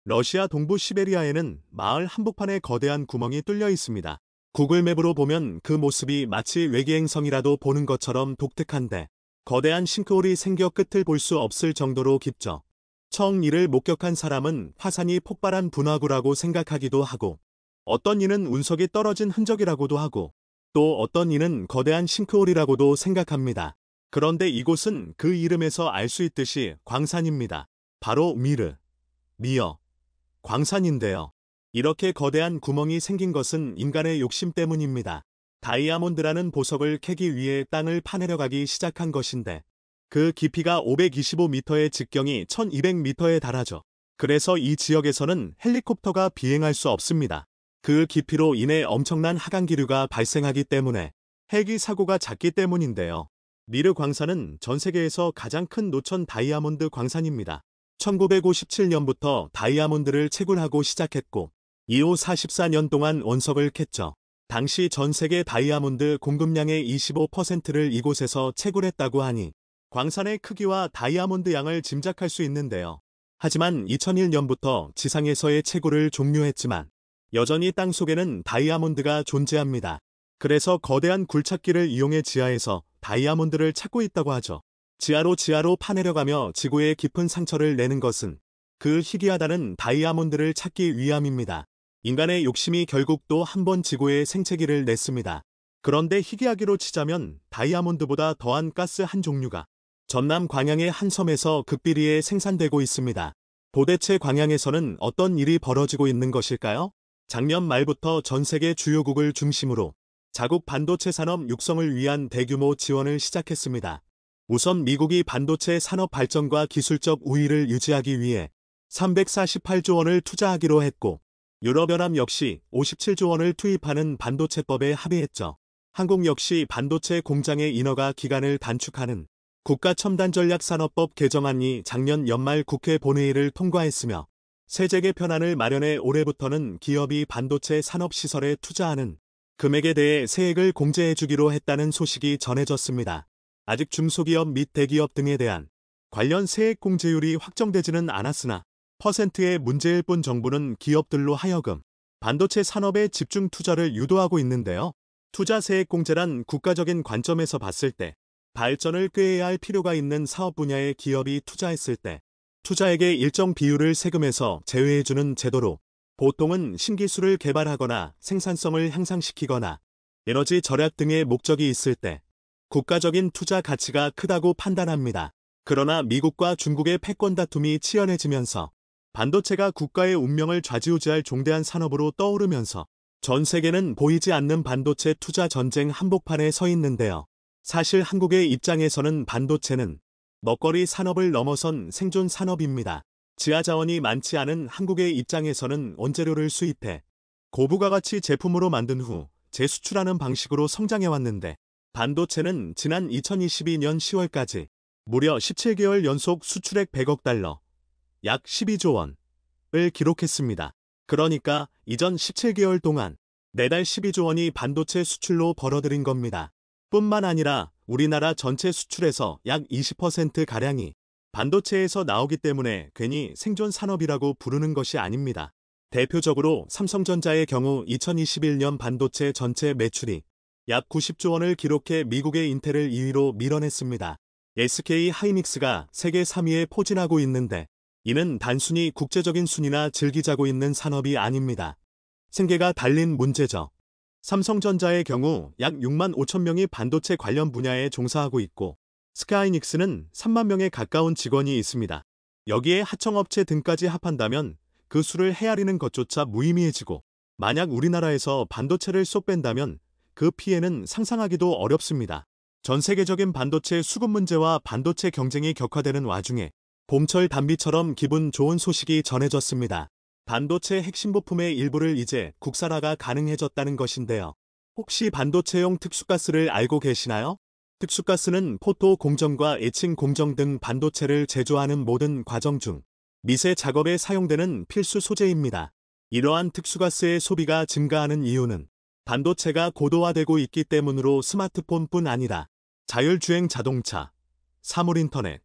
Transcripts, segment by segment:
러시아 동부 시베리아에는 마을 한복판에 거대한 구멍이 뚫려 있습니다. 구글 맵으로 보면 그 모습이 마치 외계행성이라도 보는 것처럼 독특한데 거대한 싱크홀이 생겨 끝을 볼 수 없을 정도로 깊죠. 처음 이를 목격한 사람은 화산이 폭발한 분화구라고 생각하기도 하고 어떤 이는 운석이 떨어진 흔적이라고도 하고 또 어떤 이는 거대한 싱크홀이라고도 생각합니다. 그런데 이곳은 그 이름에서 알 수 있듯이 광산입니다. 바로 미어, 광산인데요. 이렇게 거대한 구멍이 생긴 것은 인간의 욕심 때문입니다. 다이아몬드라는 보석을 캐기 위해 땅을 파내려가기 시작한 것인데 그 깊이가 525m의 직경이 1200m에 달하죠. 그래서 이 지역에서는 헬리콥터가 비행할 수 없습니다. 그 깊이로 인해 엄청난 하강기류가 발생하기 때문에 헬기 사고가 잦기 때문인데요. 미르 광산은 전 세계에서 가장 큰 노천 다이아몬드 광산입니다. 1957년부터 다이아몬드를 채굴하고 시작했고 이후 44년 동안 원석을 캤죠. 당시 전 세계 다이아몬드 공급량의 25%를 이곳에서 채굴했다고 하니 광산의 크기와 다이아몬드 양을 짐작할 수 있는데요. 하지만 2001년부터 지상에서의 채굴을 종료했지만 여전히 땅속에는 다이아몬드가 존재합니다. 그래서 거대한 굴착기를 이용해 지하에서 다이아몬드를 찾고 있다고 하죠. 지하로 파내려가며 지구에 깊은 상처를 내는 것은 그 희귀하다는 다이아몬드를 찾기 위함입니다. 인간의 욕심이 결국 또 한 번 지구에 생채기를 냈습니다. 그런데 희귀하기로 치자면 다이아몬드보다 더한 가스 한 종류가 전남 광양의 한 섬에서 극비리에 생산되고 있습니다. 도대체 광양에서는 어떤 일이 벌어지고 있는 것일까요? 작년 말부터 전 세계 주요국을 중심으로 자국 반도체 산업 육성을 위한 대규모 지원을 시작했습니다. 우선 미국이 반도체 산업 발전과 기술적 우위를 유지하기 위해 348조 원을 투자하기로 했고 유럽연합 역시 57조 원을 투입하는 반도체법에 합의했죠. 한국 역시 반도체 공장의 인허가 기간을 단축하는 국가첨단전략산업법 개정안이 작년 연말 국회 본회의를 통과했으며 세제 개편안을 마련해 올해부터는 기업이 반도체 산업시설에 투자하는 금액에 대해 세액을 공제해주기로 했다는 소식이 전해졌습니다. 아직 중소기업 및 대기업 등에 대한 관련 세액 공제율이 확정되지는 않았으나 퍼센트의 문제일 뿐 정부는 기업들로 하여금 반도체 산업에 집중 투자를 유도하고 있는데요. 투자 세액 공제란 국가적인 관점에서 봤을 때 발전을 꾀해야 할 필요가 있는 사업 분야에 기업이 투자했을 때 투자액의 일정 비율을 세금에서 제외해주는 제도로 보통은 신기술을 개발하거나 생산성을 향상시키거나 에너지 절약 등의 목적이 있을 때 국가적인 투자 가치가 크다고 판단합니다. 그러나 미국과 중국의 패권 다툼이 치열해지면서 반도체가 국가의 운명을 좌지우지할 중대한 산업으로 떠오르면서 전 세계는 보이지 않는 반도체 투자 전쟁 한복판에 서 있는데요. 사실 한국의 입장에서는 반도체는 먹거리 산업을 넘어선 생존 산업입니다. 지하자원이 많지 않은 한국의 입장에서는 원재료를 수입해 고부가가치 제품으로 만든 후 재수출하는 방식으로 성장해왔는데 반도체는 지난 2022년 10월까지 무려 17개월 연속 수출액 100억 달러, 약 12조 원을 기록했습니다. 그러니까 이전 17개월 동안 매달 12조 원이 반도체 수출로 벌어들인 겁니다. 뿐만 아니라 우리나라 전체 수출에서 약 20%가량이 반도체에서 나오기 때문에 괜히 생존 산업이라고 부르는 것이 아닙니다. 대표적으로 삼성전자의 경우 2021년 반도체 전체 매출이 약 90조 원을 기록해 미국의 인텔을 2위로 밀어냈습니다. SK 하이닉스가 세계 3위에 포진하고 있는데 이는 단순히 국제적인 순위나 즐기자고 있는 산업이 아닙니다. 생계가 달린 문제죠. 삼성전자의 경우 약 6만 5천 명이 반도체 관련 분야에 종사하고 있고 스카이닉스는 3만 명에 가까운 직원이 있습니다. 여기에 하청업체 등까지 합한다면 그 수를 헤아리는 것조차 무의미해지고 만약 우리나라에서 반도체를 쏙 뺀다면 그 피해는 상상하기도 어렵습니다. 전 세계적인 반도체 수급 문제와 반도체 경쟁이 격화되는 와중에 봄철 단비처럼 기분 좋은 소식이 전해졌습니다. 반도체 핵심 부품의 일부를 이제 국산화가 가능해졌다는 것인데요. 혹시 반도체용 특수가스를 알고 계시나요? 특수가스는 포토 공정과 에칭 공정 등 반도체를 제조하는 모든 과정 중 미세 작업에 사용되는 필수 소재입니다. 이러한 특수가스의 소비가 증가하는 이유는 반도체가 고도화되고 있기 때문으로 스마트폰뿐 아니라 자율주행 자동차, 사물인터넷,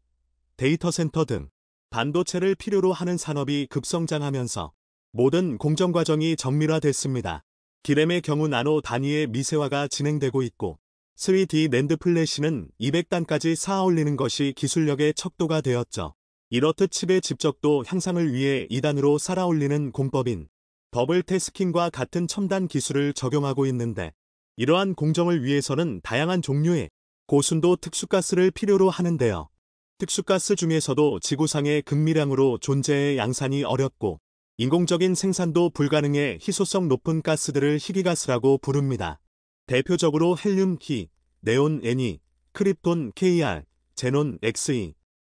데이터 센터 등 반도체를 필요로 하는 산업이 급성장하면서 모든 공정 과정이 정밀화됐습니다. 디램의 경우 나노 단위의 미세화가 진행되고 있고 3D 낸드 플래시는 200단까지 쌓아 올리는 것이 기술력의 척도가 되었죠. 이렇듯 칩의 집적도 향상을 위해 2단으로 쌓아 올리는 공법인 더블 태스킹과 같은 첨단 기술을 적용하고 있는데 이러한 공정을 위해서는 다양한 종류의 고순도 특수가스를 필요로 하는데요. 특수가스 중에서도 지구상의 극미량으로 존재해 양산이 어렵고 인공적인 생산도 불가능해 희소성 높은 가스들을 희귀가스라고 부릅니다. 대표적으로 헬륨 He, 네온 Ne, 크립톤 Kr, 제논 Xe,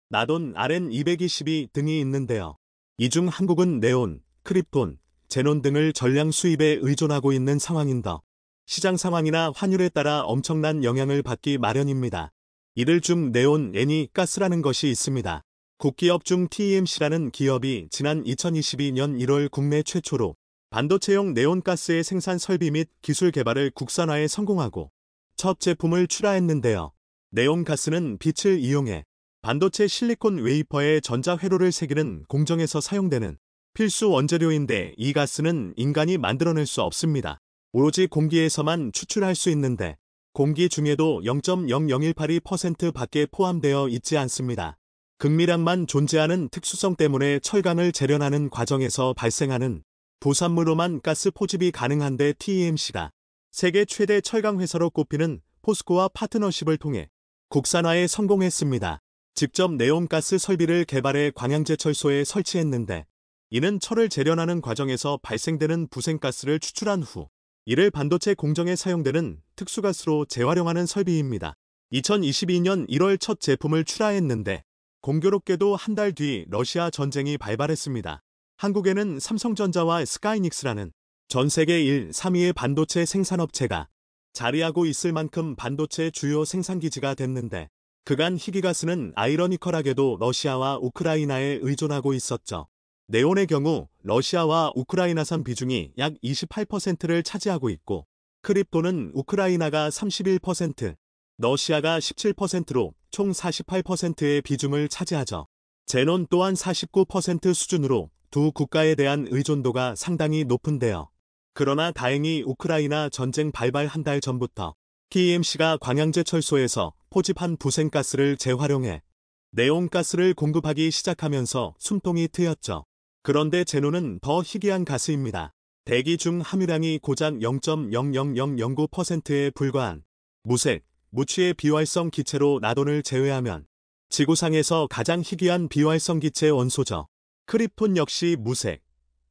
나돈 Rn222 등이 있는데요. 이 중 한국은 네온, 크립톤, 제논 등을 전량 수입에 의존하고 있는 상황인더 시장 상황이나 환율에 따라 엄청난 영향을 받기 마련입니다. 이들 중 네온 Ne 가스라는 것이 있습니다. 국기업 중 TEMC라는 기업이 지난 2022년 1월 국내 최초로 반도체용 네온가스의 생산 설비 및 기술 개발을 국산화에 성공하고 첫 제품을 출하했는데요. 네온가스는 빛을 이용해 반도체 실리콘 웨이퍼에 전자회로를 새기는 공정에서 사용되는 필수 원재료인데 이 가스는 인간이 만들어낼 수 없습니다. 오로지 공기에서만 추출할 수 있는데 공기 중에도 0.00182% 밖에 포함되어 있지 않습니다. 극미량만 존재하는 특수성 때문에 철강을 재련하는 과정에서 발생하는 부산물로만 가스 포집이 가능한데 TEMC가 세계 최대 철강 회사로 꼽히는 포스코와 파트너십을 통해 국산화에 성공했습니다. 직접 네온가스 설비를 개발해 광양제철소에 설치했는데 이는 철을 재련하는 과정에서 발생되는 부생가스를 추출한 후 이를 반도체 공정에 사용되는 특수가스로 재활용하는 설비입니다. 2022년 1월 첫 제품을 출하했는데 공교롭게도 한 달 뒤 러시아 전쟁이 발발했습니다. 한국에는 삼성전자와 스카이닉스라는 전 세계 1, 3위의 반도체 생산업체가 자리하고 있을 만큼 반도체 주요 생산기지가 됐는데 그간 희귀가스는 아이러니컬하게도 러시아와 우크라이나에 의존하고 있었죠. 네온의 경우 러시아와 우크라이나산 비중이 약 28%를 차지하고 있고 크립톤은 우크라이나가 31%, 러시아가 17%로 총 48%의 비중을 차지하죠. 제논 또한 49% 수준으로 두 국가에 대한 의존도가 상당히 높은데요. 그러나 다행히 우크라이나 전쟁 발발 한 달 전부터 TEMC가 광양제철소에서 포집한 부생가스를 재활용해 네온가스를 공급하기 시작하면서 숨통이 트였죠. 그런데 제논은 더 희귀한 가스입니다. 대기 중 함유량이 고작 0.00009%에 불과한 무색, 무취의 비활성 기체로 나돈을 제외하면 지구상에서 가장 희귀한 비활성 기체 원소죠. 크립톤 역시 무색,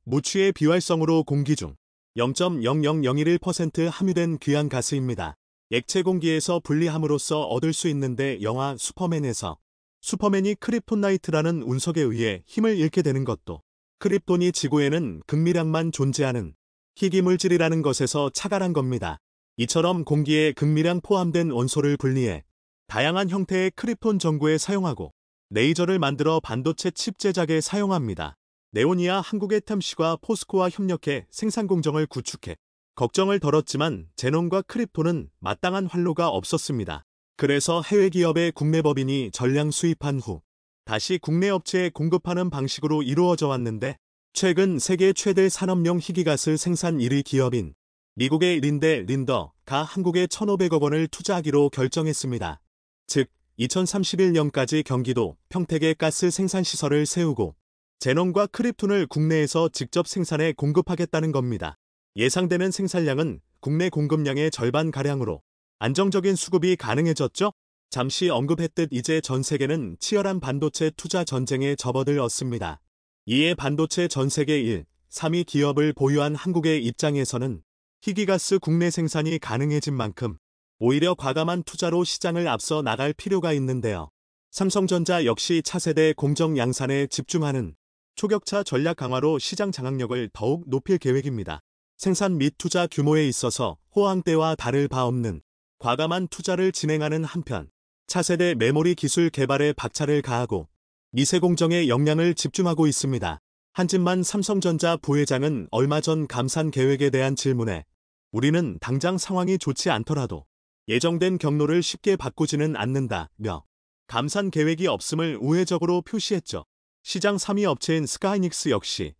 무취의 비활성으로 공기 중 0.00011% 함유된 귀한 가스입니다. 액체 공기에서 분리함으로써 얻을 수 있는데 영화 슈퍼맨에서 슈퍼맨이 크립톤나이트라는 운석에 의해 힘을 잃게 되는 것도 크립톤이 지구에는 극미량만 존재하는 희귀물질이라는 것에서 착안한 겁니다. 이처럼 공기에 극미량 포함된 원소를 분리해 다양한 형태의 크립톤 전구에 사용하고 레이저를 만들어 반도체 칩 제작에 사용합니다. 네온이야 한국의 TEMC와 포스코와 협력해 생산 공정을 구축해 걱정을 덜었지만 제논과 크립톤은 마땅한 활로가 없었습니다. 그래서 해외 기업의 국내 법인이 전량 수입한 후 다시 국내 업체에 공급하는 방식으로 이루어져 왔는데 최근 세계 최대 산업용 희귀가스 생산 1위 기업인 미국의 린더가 한국에 1,500억 원을 투자하기로 결정했습니다. 즉 2031년까지 경기도 평택에 가스 생산 시설을 세우고 제논과 크립톤을 국내에서 직접 생산해 공급하겠다는 겁니다. 예상되는 생산량은 국내 공급량의 절반가량으로 안정적인 수급이 가능해졌죠? 잠시 언급했듯 이제 전 세계는 치열한 반도체 투자 전쟁에 접어들었습니다. 이에 반도체 전 세계 1, 3위 기업을 보유한 한국의 입장에서는 희귀가스 국내 생산이 가능해진 만큼 오히려 과감한 투자로 시장을 앞서 나갈 필요가 있는데요. 삼성전자 역시 차세대 공정 양산에 집중하는 초격차 전략 강화로 시장 장악력을 더욱 높일 계획입니다. 생산 및 투자 규모에 있어서 호황 때와 다를 바 없는 과감한 투자를 진행하는 한편 차세대 메모리 기술 개발에 박차를 가하고 미세 공정에 역량을 집중하고 있습니다. 한진만 삼성전자 부회장은 얼마 전 감산 계획에 대한 질문에 우리는 당장 상황이 좋지 않더라도 예정된 경로를 쉽게 바꾸지는 않는다며 감산 계획이 없음을 우회적으로 표시했죠. 시장 3위 업체인 스카이닉스 역시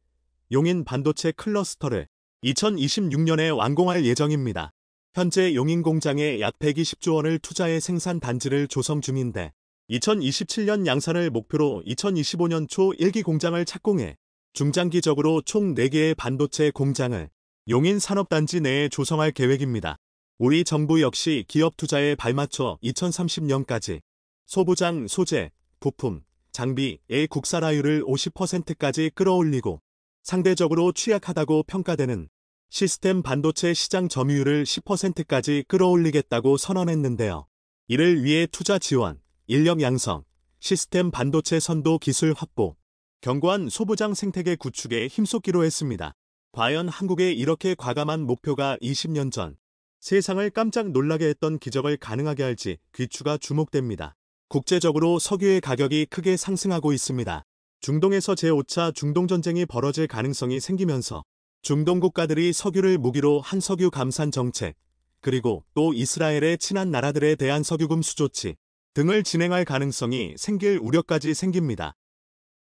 용인 반도체 클러스터를 2026년에 완공할 예정입니다. 현재 용인 공장에 약 120조 원을 투자해 생산 단지를 조성 중인데 2027년 양산을 목표로 2025년 초 1기 공장을 착공해 중장기적으로 총 4개의 반도체 공장을 용인 산업단지 내에 조성할 계획입니다. 우리 정부 역시 기업 투자에 발맞춰 2030년까지 소부장, 소재, 부품, 장비의 국산화율을 50%까지 끌어올리고 상대적으로 취약하다고 평가되는 시스템 반도체 시장 점유율을 10%까지 끌어올리겠다고 선언했는데요. 이를 위해 투자 지원, 인력 양성, 시스템 반도체 선도 기술 확보, 견고한 소부장 생태계 구축에 힘쏟기로 했습니다. 과연 한국의 이렇게 과감한 목표가 20년 전 세상을 깜짝 놀라게 했던 기적을 가능하게 할지 귀추가 주목됩니다. 국제적으로 석유의 가격이 크게 상승하고 있습니다. 중동에서 제5차 중동전쟁이 벌어질 가능성이 생기면서 중동 국가들이 석유를 무기로 한 석유 감산 정책, 그리고 또 이스라엘의 친한 나라들에 대한 석유금 수조치 등을 진행할 가능성이 생길 우려까지 생깁니다.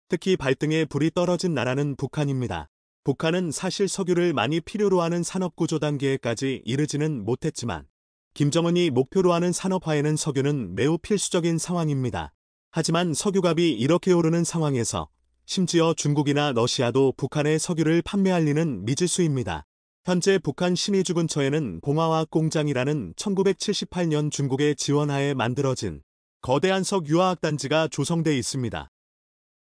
특히 발등에 불이 떨어진 나라는 북한입니다. 북한은 사실 석유를 많이 필요로 하는 산업구조 단계에까지 이르지는 못했지만 김정은이 목표로 하는 산업화에는 석유는 매우 필수적인 상황입니다. 하지만 석유값이 이렇게 오르는 상황에서 심지어 중국이나 러시아도 북한에 석유를 판매할 리는 미지수입니다. 현재 북한 신의주 근처에는 봉화화학 공장이라는 1978년 중국의 지원하에 만들어진 거대한 석유화학 단지가 조성돼 있습니다.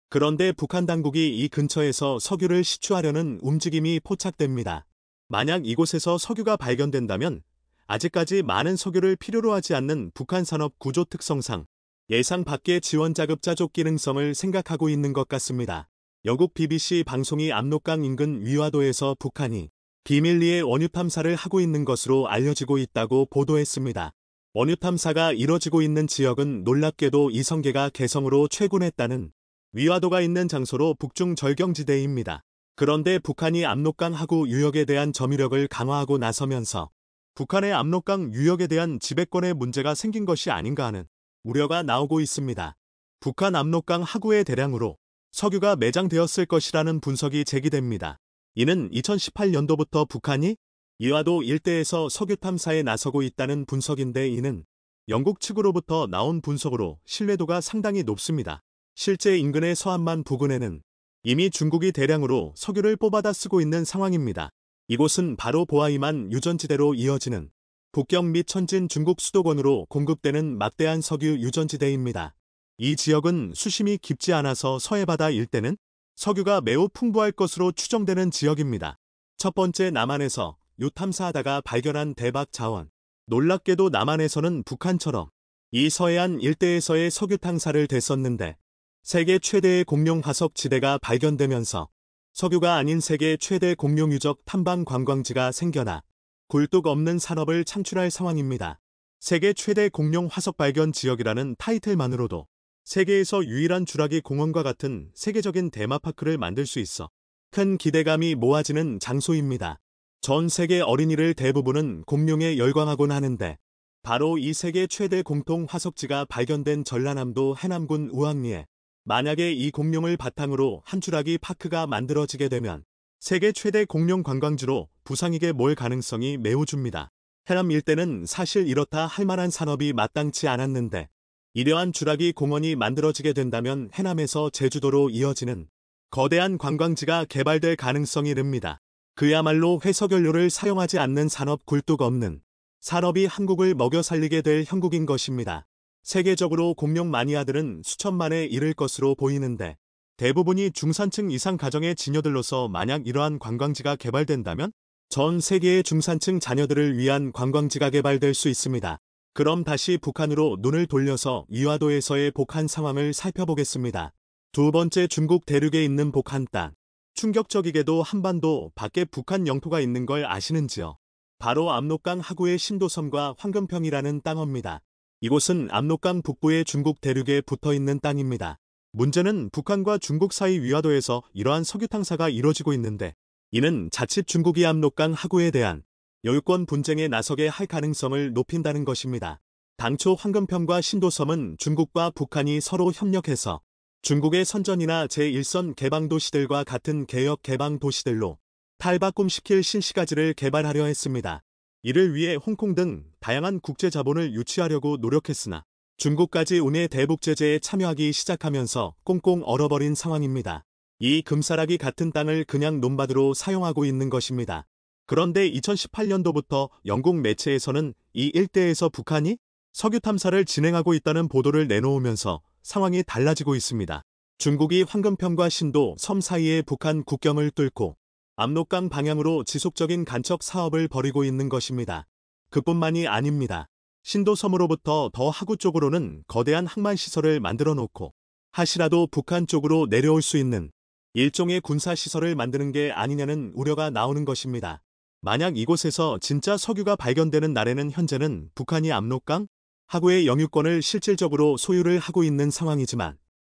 그런데 북한 당국이 이 근처에서 석유를 시추하려는 움직임이 포착됩니다. 만약 이곳에서 석유가 발견된다면 아직까지 많은 석유를 필요로 하지 않는 북한 산업 구조 특성상 예상 밖의 지원 자급 자족 기능성을 생각하고 있는 것 같습니다. 영국 BBC 방송이 압록강 인근 위화도에서 북한이 비밀리에 원유 탐사를 하고 있는 것으로 알려지고 있다고 보도했습니다. 원유 탐사가 이뤄지고 있는 지역은 놀랍게도 이성계가 개성으로 최군했다는 위화도가 있는 장소로 북중 절경지대입니다. 그런데 북한이 압록강 하구 유역에 대한 점유력을 강화하고 나서면서 북한의 압록강 유역에 대한 지배권의 문제가 생긴 것이 아닌가 하는 우려가 나오고 있습니다. 북한 압록강 하구에 대량으로 석유가 매장되었을 것이라는 분석이 제기됩니다. 이는 2018년도부터 북한이 이화도 일대에서 석유 탐사에 나서고 있다는 분석인데 이는 영국 측으로부터 나온 분석으로 신뢰도가 상당히 높습니다. 실제 인근의 서안만 부근에는 이미 중국이 대량으로 석유를 뽑아다 쓰고 있는 상황입니다. 이곳은 바로 보아이만 유전지대로 이어지는 북경 및 천진 중국 수도권으로 공급되는 막대한 석유 유전지대입니다. 이 지역은 수심이 깊지 않아서 서해바다 일대는 석유가 매우 풍부할 것으로 추정되는 지역입니다. 첫 번째 남한에서 유 탐사하다가 발견한 대박 자원. 놀랍게도 남한에서는 북한처럼 이 서해안 일대에서의 석유 탐사를 됐었는데 세계 최대의 공룡 화석 지대가 발견되면서 석유가 아닌 세계 최대 공룡 유적 탐방 관광지가 생겨나 굴뚝 없는 산업을 창출할 상황입니다. 세계 최대 공룡 화석 발견 지역이라는 타이틀만으로도 세계에서 유일한 주라기 공원과 같은 세계적인 테마파크를 만들 수 있어 큰 기대감이 모아지는 장소입니다. 전 세계 어린이를 대부분은 공룡에 열광하곤 하는데 바로 이 세계 최대 공통 화석지가 발견된 전라남도 해남군 우왕리에 만약에 이 공룡을 바탕으로 한 주라기 파크가 만들어지게 되면 세계 최대 공룡 관광지로 부상익에 몰 가능성이 매우 줍니다. 해남 일대는 사실 이렇다 할 만한 산업이 마땅치 않았는데 이러한 주라기 공원이 만들어지게 된다면 해남에서 제주도로 이어지는 거대한 관광지가 개발될 가능성이 릅니다. 그야말로 회석연료를 사용하지 않는 산업 굴뚝 없는 산업이 한국을 먹여 살리게 될 형국인 것입니다. 세계적으로 공룡 마니아들은 수천만에 이를 것으로 보이는데 대부분이 중산층 이상 가정의 자녀들로서 만약 이러한 관광지가 개발된다면 전 세계의 중산층 자녀들을 위한 관광지가 개발될 수 있습니다. 그럼 다시 북한으로 눈을 돌려서 위화도에서의 복한 상황을 살펴보겠습니다. 두 번째 중국 대륙에 있는 복한 땅. 충격적이게도 한반도 밖에 북한 영토가 있는 걸 아시는지요? 바로 압록강 하구의 신도섬과 황금평이라는 땅입니다. 이곳은 압록강 북부의 중국 대륙에 붙어있는 땅입니다. 문제는 북한과 중국 사이 위화도에서 이러한 석유 탐사가 이뤄지고 있는데 이는 자칫 중국이 압록강 하구에 대한 여유권 분쟁에 나서게 할 가능성을 높인다는 것입니다. 당초 황금평과 신도섬은 중국과 북한이 서로 협력해서 중국의 선전이나 제1선 개방도시들과 같은 개혁 개방도시들로 탈바꿈시킬 신시가지를 개발하려 했습니다. 이를 위해 홍콩 등 다양한 국제 자본을 유치하려고 노력했으나 중국까지 운해 대북 제재에 참여하기 시작하면서 꽁꽁 얼어버린 상황입니다. 이 금사라기 같은 땅을 그냥 논밭으로 사용하고 있는 것입니다. 그런데 2018년도부터 영국 매체에서는 이 일대에서 북한이 석유 탐사를 진행하고 있다는 보도를 내놓으면서 상황이 달라지고 있습니다. 중국이 황금평과 신도 섬 사이의 북한 국경을 뚫고 압록강 방향으로 지속적인 간척 사업을 벌이고 있는 것입니다. 그뿐만이 아닙니다. 신도섬으로부터 더 하구 쪽으로는 거대한 항만시설을 만들어 놓고 하시라도 북한 쪽으로 내려올 수 있는 일종의 군사시설을 만드는 게 아니냐는 우려가 나오는 것입니다. 만약 이곳에서 진짜 석유가 발견되는 날에는 현재는 북한이 압록강 하구의 영유권을 실질적으로 소유를 하고 있는 상황이지만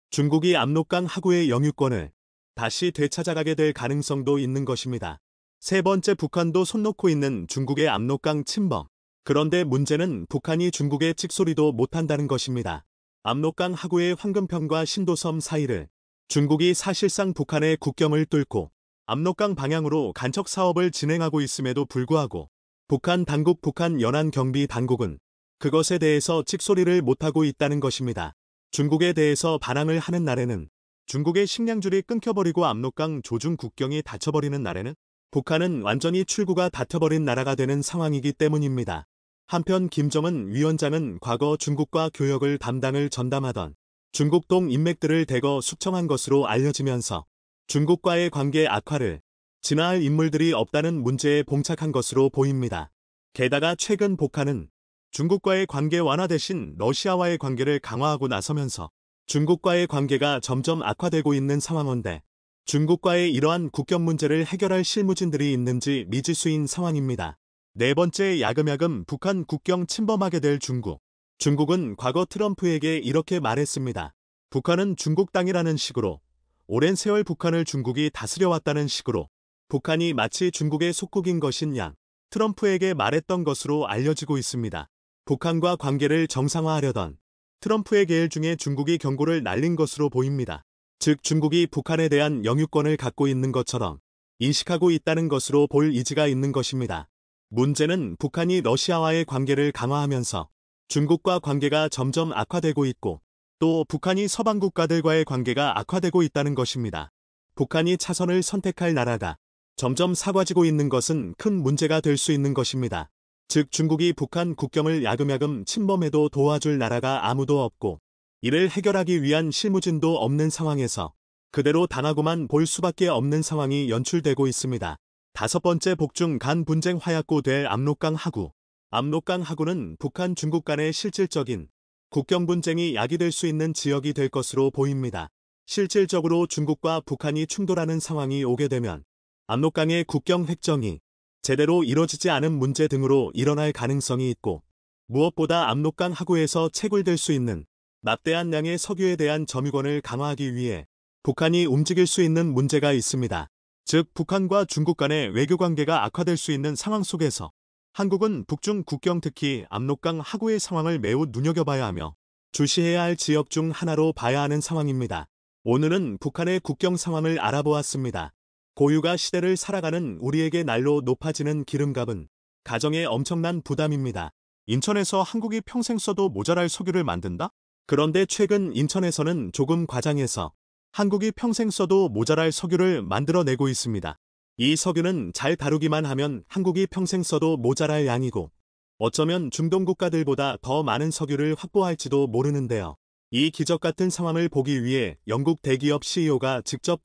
중국이 압록강 하구의 영유권을 다시 되찾아가게 될 가능성도 있는 것입니다. 세 번째, 북한도 손 놓고 있는 중국의 압록강 침범. 그런데 문제는 북한이 중국의 찍소리도 못한다는 것입니다. 압록강 하구의 황금평과 신도섬 사이를 중국이 사실상 북한의 국경을 뚫고 압록강 방향으로 간척 사업을 진행하고 있음에도 불구하고 북한 당국 북한 연안경비당국은 그것에 대해서 찍소리를 못하고 있다는 것입니다. 중국에 대해서 반항을 하는 날에는 중국의 식량줄이 끊겨버리고 압록강 조중 국경이 닫혀버리는 날에는 북한은 완전히 출구가 닫혀버린 나라가 되는 상황이기 때문입니다. 한편 김정은 위원장은 과거 중국과 교역을 담당을 전담하던 중국동 인맥들을 대거 숙청한 것으로 알려지면서 중국과의 관계 악화를 진화할 인물들이 없다는 문제에 봉착한 것으로 보입니다. 게다가 최근 북한은 중국과의 관계 완화 대신 러시아와의 관계를 강화하고 나서면서 중국과의 관계가 점점 악화되고 있는 상황인데 중국과의 이러한 국경 문제를 해결할 실무진들이 있는지 미지수인 상황입니다. 네 번째, 야금야금 북한 국경 침범하게 될 중국. 중국은 과거 트럼프에게 이렇게 말했습니다. 북한은 중국 땅이라는 식으로 오랜 세월 북한을 중국이 다스려왔다는 식으로 북한이 마치 중국의 속국인 것인 양 트럼프에게 말했던 것으로 알려지고 있습니다. 북한과 관계를 정상화하려던 트럼프의 계획 중에 중국이 경고를 날린 것으로 보입니다. 즉 중국이 북한에 대한 영유권을 갖고 있는 것처럼 인식하고 있다는 것으로 볼 이지가 있는 것입니다. 문제는 북한이 러시아와의 관계를 강화하면서 중국과 관계가 점점 악화되고 있고 또 북한이 서방 국가들과의 관계가 악화되고 있다는 것입니다. 북한이 차선을 선택할 나라가 점점 사과지고 있는 것은 큰 문제가 될 수 있는 것입니다. 즉 중국이 북한 국경을 야금야금 침범해도 도와줄 나라가 아무도 없고 이를 해결하기 위한 실무진도 없는 상황에서 그대로 당하고만 볼 수밖에 없는 상황이 연출되고 있습니다. 다섯 번째, 복중 간 분쟁 화약고 될 압록강 하구. 압록강 하구는 북한 중국 간의 실질적인 국경 분쟁이 야기될 수 있는 지역이 될 것으로 보입니다. 실질적으로 중국과 북한이 충돌하는 상황이 오게 되면 압록강의 국경 획정이 제대로 이뤄지지 않은 문제 등으로 일어날 가능성이 있고 무엇보다 압록강 하구에서 채굴될 수 있는 막대한 양의 석유에 대한 점유권을 강화하기 위해 북한이 움직일 수 있는 문제가 있습니다. 즉 북한과 중국 간의 외교관계가 악화될 수 있는 상황 속에서 한국은 북중 국경 특히 압록강 하구의 상황을 매우 눈여겨봐야 하며 주시해야 할 지역 중 하나로 봐야 하는 상황입니다. 오늘은 북한의 국경 상황을 알아보았습니다. 고유가 시대를 살아가는 우리에게 날로 높아지는 기름값은 가정에 엄청난 부담입니다. 인천에서 한국이 평생 써도 모자랄 석유를 만든다? 그런데 최근 인천에서는 조금 과장해서 한국이 평생 써도 모자랄 석유를 만들어내고 있습니다. 이 석유는 잘 다루기만 하면 한국이 평생 써도 모자랄 양이고 어쩌면 중동 국가들보다 더 많은 석유를 확보할지도 모르는데요. 이 기적 같은 상황을 보기 위해 영국 대기업 CEO가 직접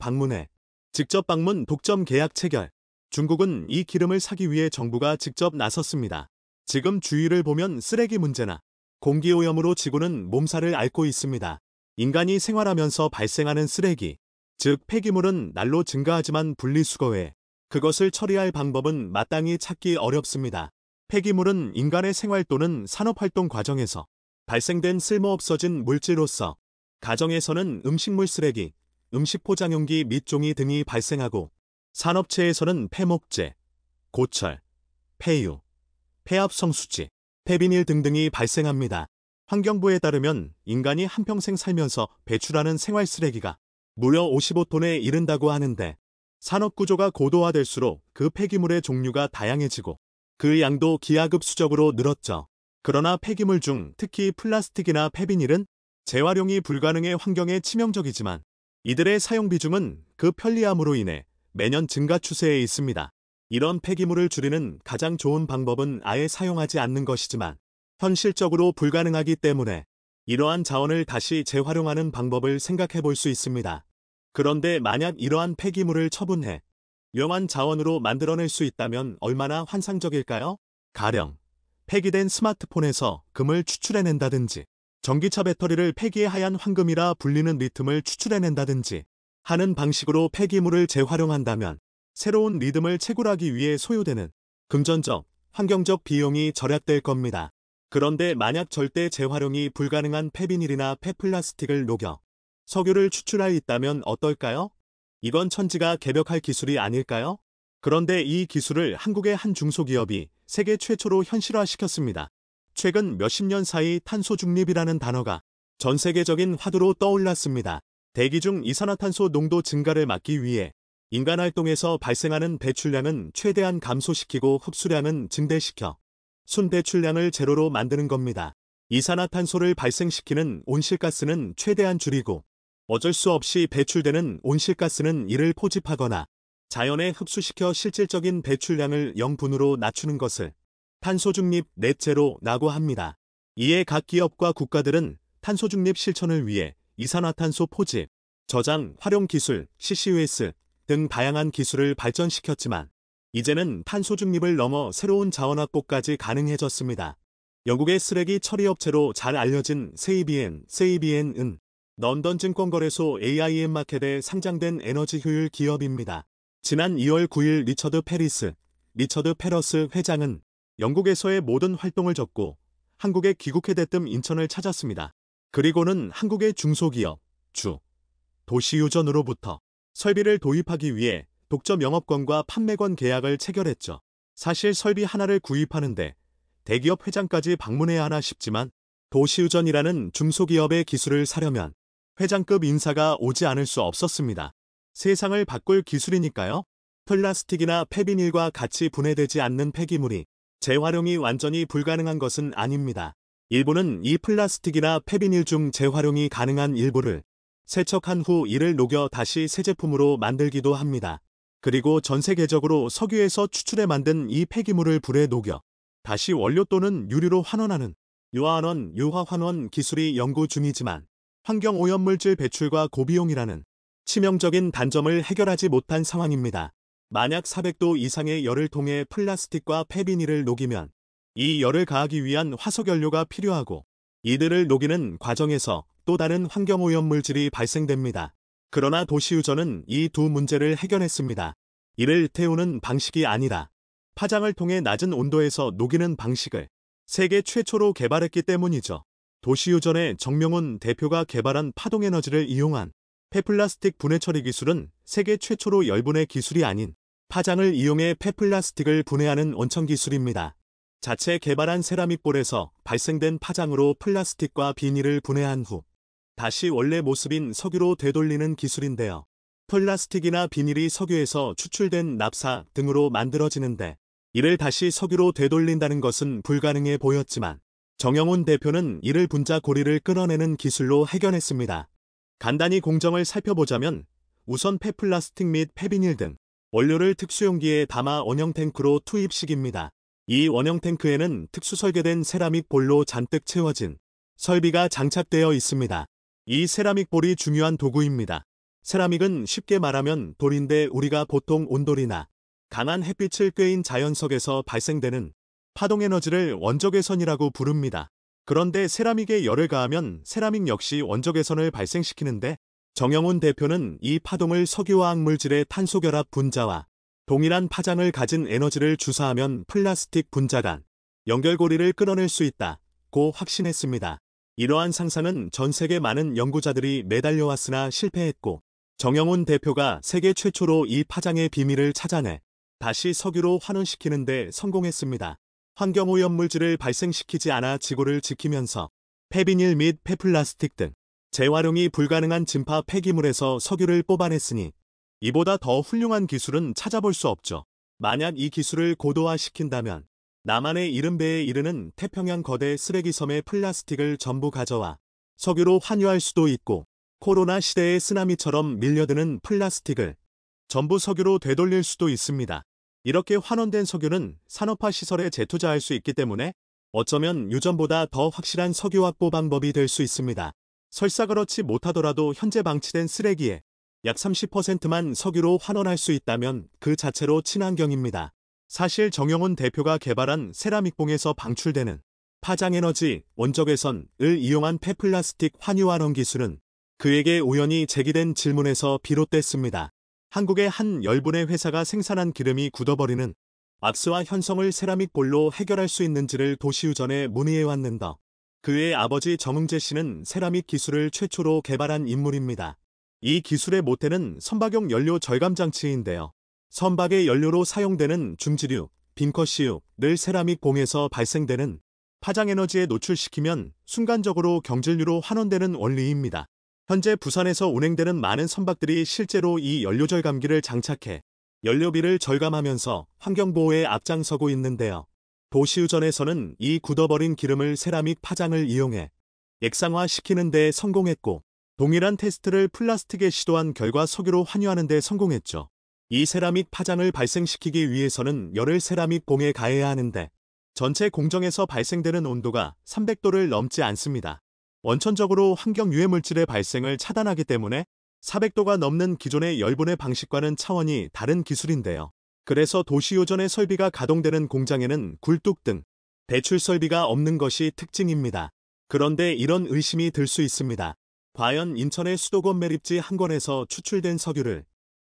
방문 독점 계약 체결. 중국은 이 기름을 사기 위해 정부가 직접 나섰습니다. 지금 주위를 보면 쓰레기 문제나 공기오염으로 지구는 몸살을 앓고 있습니다. 인간이 생활하면서 발생하는 쓰레기, 즉 폐기물은 날로 증가하지만 분리수거 외 그것을 처리할 방법은 마땅히 찾기 어렵습니다. 폐기물은 인간의 생활 또는 산업활동 과정에서 발생된 쓸모없어진 물질로서 가정에서는 음식물 쓰레기, 음식 포장용기 및 종이 등이 발생하고 산업체에서는 폐목재, 고철, 폐유, 폐합성수지, 폐비닐 등등이 발생합니다. 환경부에 따르면 인간이 한평생 살면서 배출하는 생활 쓰레기가 무려 55톤에 이른다고 하는데, 산업 구조가 고도화될수록 그 폐기물의 종류가 다양해지고 그 양도 기하급수적으로 늘었죠. 그러나 폐기물 중 특히 플라스틱이나 폐비닐은 재활용이 불가능해 환경에 치명적이지만 이들의 사용 비중은 그 편리함으로 인해 매년 증가 추세에 있습니다. 이런 폐기물을 줄이는 가장 좋은 방법은 아예 사용하지 않는 것이지만 현실적으로 불가능하기 때문에 이러한 자원을 다시 재활용하는 방법을 생각해 볼 수 있습니다. 그런데 만약 이러한 폐기물을 처분해 유용한 자원으로 만들어낼 수 있다면 얼마나 환상적일까요? 가령 폐기된 스마트폰에서 금을 추출해낸다든지, 전기차 배터리를 폐기의 하얀 황금이라 불리는 리튬을 추출해낸다든지 하는 방식으로 폐기물을 재활용한다면 새로운 리듬을 채굴하기 위해 소요되는 금전적, 환경적 비용이 절약될 겁니다. 그런데 만약 절대 재활용이 불가능한 폐비닐이나 폐플라스틱을 녹여 석유를 추출할 수 있다면 어떨까요? 이건 천지가 개벽할 기술이 아닐까요? 그런데 이 기술을 한국의 한 중소기업이 세계 최초로 현실화시켰습니다. 최근 몇십 년 사이 탄소 중립이라는 단어가 전 세계적인 화두로 떠올랐습니다. 대기 중 이산화탄소 농도 증가를 막기 위해 인간 활동에서 발생하는 배출량은 최대한 감소시키고 흡수량은 증대시켜 순배출량을 제로로 만드는 겁니다. 이산화탄소를 발생시키는 온실가스는 최대한 줄이고 어쩔 수 없이 배출되는 온실가스는 이를 포집하거나 자연에 흡수시켜 실질적인 배출량을 0분으로 낮추는 것을 탄소중립 넷제로라고 합니다. 이에 각 기업과 국가들은 탄소중립 실천을 위해 이산화탄소 포집, 저장, 활용 기술, CCUS 등 다양한 기술을 발전시켰지만 이제는 탄소중립을 넘어 새로운 자원 확보까지 가능해졌습니다. 영국의 쓰레기 처리업체로 잘 알려진 세이비엔은 런던 증권거래소 AIM 마켓에 상장된 에너지 효율 기업입니다. 지난 2월 9일 리처드 페러스 회장은 영국에서의 모든 활동을 접고 한국에 귀국해 대뜸 인천을 찾았습니다. 그리고는 한국의 중소기업, 도시유전으로부터 설비를 도입하기 위해 독점 영업권과 판매권 계약을 체결했죠. 사실 설비 하나를 구입하는데 대기업 회장까지 방문해야 하나 싶지만 도시유전이라는 중소기업의 기술을 사려면 회장급 인사가 오지 않을 수 없었습니다. 세상을 바꿀 기술이니까요. 플라스틱이나 폐비닐과 같이 분해되지 않는 폐기물이 재활용이 완전히 불가능한 것은 아닙니다. 일부는 이 플라스틱이나 폐비닐 중 재활용이 가능한 일부를 세척한 후 이를 녹여 다시 새 제품으로 만들기도 합니다. 그리고 전 세계적으로 석유에서 추출해 만든 이 폐기물을 불에 녹여 다시 원료 또는 유리로 환원하는 유화환원 기술이 연구 중이지만 환경오염물질 배출과 고비용이라는 치명적인 단점을 해결하지 못한 상황입니다. 만약 400도 이상의 열을 통해 플라스틱과 폐비닐을 녹이면 이 열을 가하기 위한 화석연료가 필요하고 이들을 녹이는 과정에서 또 다른 환경오염물질이 발생됩니다. 그러나 도시유전은 이 두 문제를 해결했습니다. 이를 태우는 방식이 아니라 파장을 통해 낮은 온도에서 녹이는 방식을 세계 최초로 개발했기 때문이죠. 도시유전의 정명훈 대표가 개발한 파동에너지를 이용한 폐플라스틱 분해처리 기술은 세계 최초로 열분해 기술이 아닌 파장을 이용해 폐플라스틱을 분해하는 원천 기술입니다. 자체 개발한 세라믹볼에서 발생된 파장으로 플라스틱과 비닐을 분해한 후 다시 원래 모습인 석유로 되돌리는 기술인데요. 플라스틱이나 비닐이 석유에서 추출된 납사 등으로 만들어지는데 이를 다시 석유로 되돌린다는 것은 불가능해 보였지만 정영훈 대표는 이를 분자 고리를 끌어내는 기술로 해결했습니다. 간단히 공정을 살펴보자면 우선 폐플라스틱 및 폐비닐 등 원료를 특수용기에 담아 원형 탱크로 투입식입니다. 이 원형 탱크에는 특수 설계된 세라믹 볼로 잔뜩 채워진 설비가 장착되어 있습니다. 이 세라믹 볼이 중요한 도구입니다. 세라믹은 쉽게 말하면 돌인데 우리가 보통 온돌이나 강한 햇빛을 쬐인 자연석에서 발생되는 파동에너지를 원적외선이라고 부릅니다. 그런데 세라믹에 열을 가하면 세라믹 역시 원적외선을 발생시키는데 정영훈 대표는 이 파동을 석유화학 물질의 탄소결합 분자와 동일한 파장을 가진 에너지를 주사하면 플라스틱 분자 간 연결고리를 끌어낼 수 있다고 확신했습니다. 이러한 상상은 전 세계 많은 연구자들이 매달려왔으나 실패했고 정영훈 대표가 세계 최초로 이 파장의 비밀을 찾아내 다시 석유로 환원시키는 데 성공했습니다. 환경오염물질을 발생시키지 않아 지구를 지키면서 폐비닐 및 폐플라스틱 등 재활용이 불가능한 진파 폐기물에서 석유를 뽑아냈으니 이보다 더 훌륭한 기술은 찾아볼 수 없죠. 만약 이 기술을 고도화시킨다면 남한의 70배에 이르는 태평양 거대 쓰레기섬의 플라스틱을 전부 가져와 석유로 환유할 수도 있고, 코로나 시대의 쓰나미처럼 밀려드는 플라스틱을 전부 석유로 되돌릴 수도 있습니다. 이렇게 환원된 석유는 산업화 시설에 재투자할 수 있기 때문에 어쩌면 유전보다 더 확실한 석유 확보 방법이 될 수 있습니다. 설사 그렇지 못하더라도 현재 방치된 쓰레기의 약 30%만 석유로 환원할 수 있다면 그 자체로 친환경입니다. 사실 정영훈 대표가 개발한 세라믹봉에서 방출되는 파장에너지, 원적외선을 이용한 폐플라스틱 환유환원 기술은 그에게 우연히 제기된 질문에서 비롯됐습니다. 한국의 한 열분의 회사가 생산한 기름이 굳어버리는 왁스와 현성을 세라믹 볼로 해결할 수 있는지를 도시유전에 문의해왔는데, 그의 아버지 정응재 씨는 세라믹 기술을 최초로 개발한 인물입니다. 이 기술의 모태는 선박용 연료 절감 장치인데요. 선박의 연료로 사용되는 중지류, 빈커시유를 세라믹 봉에서 발생되는 파장에너지에 노출시키면 순간적으로 경질유로 환원되는 원리입니다. 현재 부산에서 운행되는 많은 선박들이 실제로 이 연료 절감기를 장착해 연료비를 절감하면서 환경보호에 앞장서고 있는데요. 도시유전에서는 이 굳어버린 기름을 세라믹 파장을 이용해 액상화시키는 데 성공했고, 동일한 테스트를 플라스틱에 시도한 결과 석유로 환유하는 데 성공했죠. 이 세라믹 파장을 발생시키기 위해서는 열을 세라믹 봉에 가해야 하는데 전체 공정에서 발생되는 온도가 300도를 넘지 않습니다. 원천적으로 환경 유해 물질의 발생을 차단하기 때문에 400도가 넘는 기존의 열분해 방식과는 차원이 다른 기술인데요. 그래서 도시유전의 설비가 가동되는 공장에는 굴뚝 등 배출 설비가 없는 것이 특징입니다. 그런데 이런 의심이 들 수 있습니다. 과연 인천의 수도권 매립지 한 건에서 추출된 석유를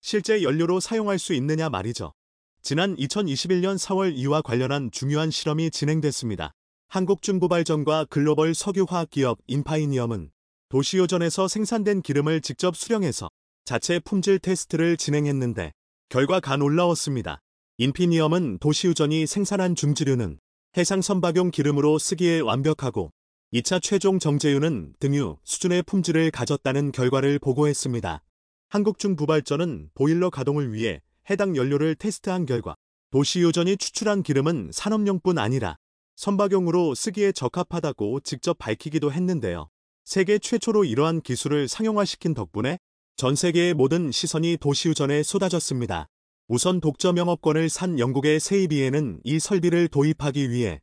실제 연료로 사용할 수 있느냐 말이죠. 지난 2021년 4월 이와 관련한 중요한 실험이 진행됐습니다. 한국중부발전과 글로벌 석유화학기업 인파이니엄은 도시유전에서 생산된 기름을 직접 수령해서 자체 품질 테스트를 진행했는데 결과가 놀라웠습니다. 인피니엄은 도시유전이 생산한 중지류는 해상 선박용 기름으로 쓰기에 완벽하고 2차 최종 정제유는 등유 수준의 품질을 가졌다는 결과를 보고했습니다. 한국중부발전은 보일러 가동을 위해 해당 연료를 테스트한 결과 도시유전이 추출한 기름은 산업용뿐 아니라 선박용으로 쓰기에 적합하다고 직접 밝히기도 했는데요. 세계 최초로 이러한 기술을 상용화시킨 덕분에 전 세계의 모든 시선이 도시유전에 쏟아졌습니다. 우선 독점 영업권을 산 영국의 세이비에는 이 설비를 도입하기 위해